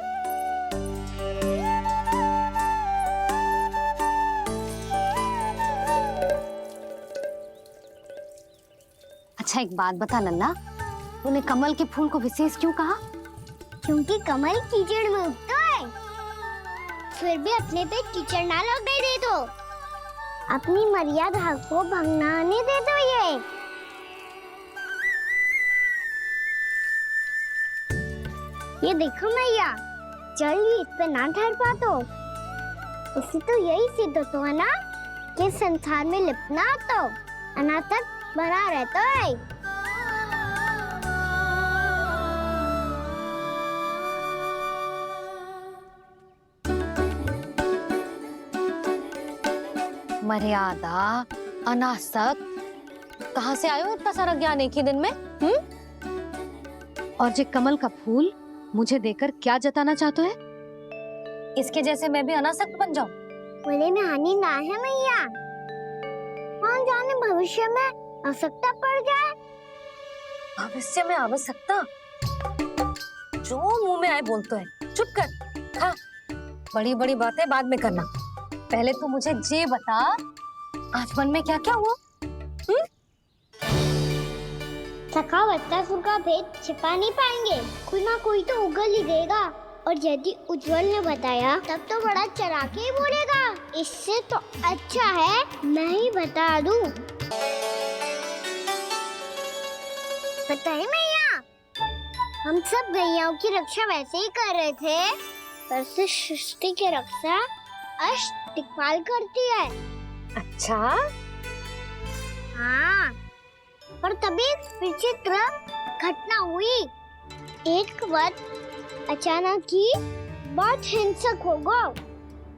F: अच्छा एक बात बता लल्ला, तूने कमल के फूल को विशेष क्यों कहा?
A: क्योंकि कमल कीचड़ में उगता है, फिर भी अपने पे कीचड़ ना लगने दे दो, अपनी मर्यादा को भंगना नहीं दे दो। ये देखो मैया, जल ही इस पे ना ठहर पा तो इसी तो यही सिद्ध होता है ना कि संसार में लिपना तो अनाथक बना रहता है।
F: मर्यादा, अनासक, कहाँ से आयो इतना सारा ज्ञान एक ही दिन में? और ये कमल का फूल मुझे देकर क्या जताना चाहते है? इसके जैसे मैं भी अनासक्त बन जाऊं?
A: बोले में हानि ना है मैया, कौन जाने भविष्य में आवश्यकता पड़ जाए।
F: भविष्य में आवश्यकता? जो मुंह में आए बोलते हैं, चुप कर। हाँ, बड़ी बड़ी बातें बाद में करना, पहले तू मुझे ये बता आज मन में क्या क्या हुआ?
A: सखा वत्तासुर का भेद छिपा नहीं पाएंगे, कोई ना कोई तो उगल ही देगा, और यदि उज्जवल ने बताया तब तो बड़ा चला के ही बोलेगा। इससे तो अच्छा है मैं ही बता दूं। बताइए मैया, हम सब गैयाओं की रक्षा वैसे ही कर रहे थे, पर से सृष्टि की रक्षा अष्टदिक्पाल करती है।
F: अच्छा?
A: हाँ, पर तभी विचित्र घटना हुई। एक वक्त अचानक ही बहुत हिंसक हो गया,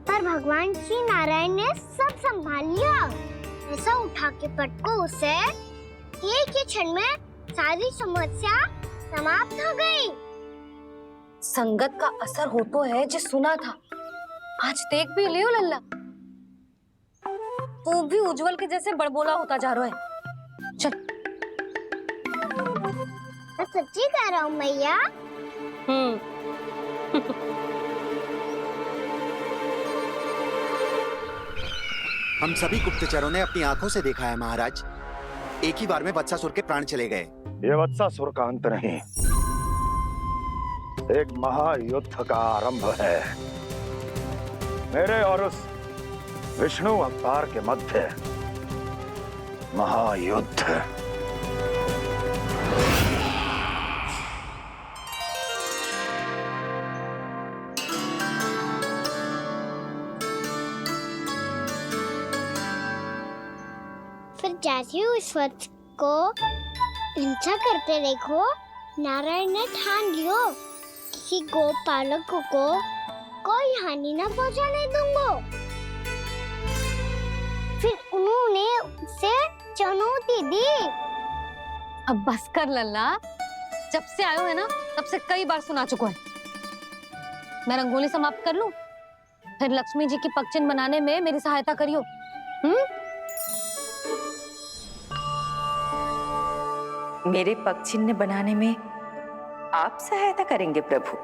A: पर भगवान श्री नारायण ने सब संभाल लिया। ऐसा उठा के पटको उसे, एक ही क्षण में सारी समस्या समाप्त हो गई।
F: संगत का असर हो तो है जो सुना था, आज देख भी लियो लल्ला, तू भी उज्जवल के जैसे बड़बोला होता जा रहा है। चल।
A: मैं सच्ची कह रहा हूँ मैया।
S: हम सभी गुप्तचरों ने अपनी आंखों से देखा है महाराज, एक ही बार में वत्सासुर के प्राण चले गए।
P: ये वत्सासुर का अंत नहीं, एक महायुद्ध का आरंभ है। मेरे और उस विष्णु अवतार के मध्य महायुद्ध।
A: फिर जैसे ही उस वत्स को हिंसा करते देखो, नारायण ने ठान लियो किसी गोपालक को कोई हानि न पहुंचाने दूंगा। फिर उन्होंने उसे चुनौती दी।
F: अब बस कर लल्ला, जब से आयो है ना तब से कई बार सुना चुका है। मैं रंगोली समाप्त कर लूं, फिर लक्ष्मी जी की पगचिन बनाने में मेरी सहायता करियो।
T: मेरे पगचिन्ह बनाने में आप सहायता करेंगे प्रभु?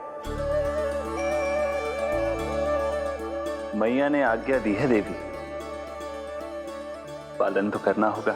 K: मैया ने आज्ञा दी है देवी, पालन तो करना होगा।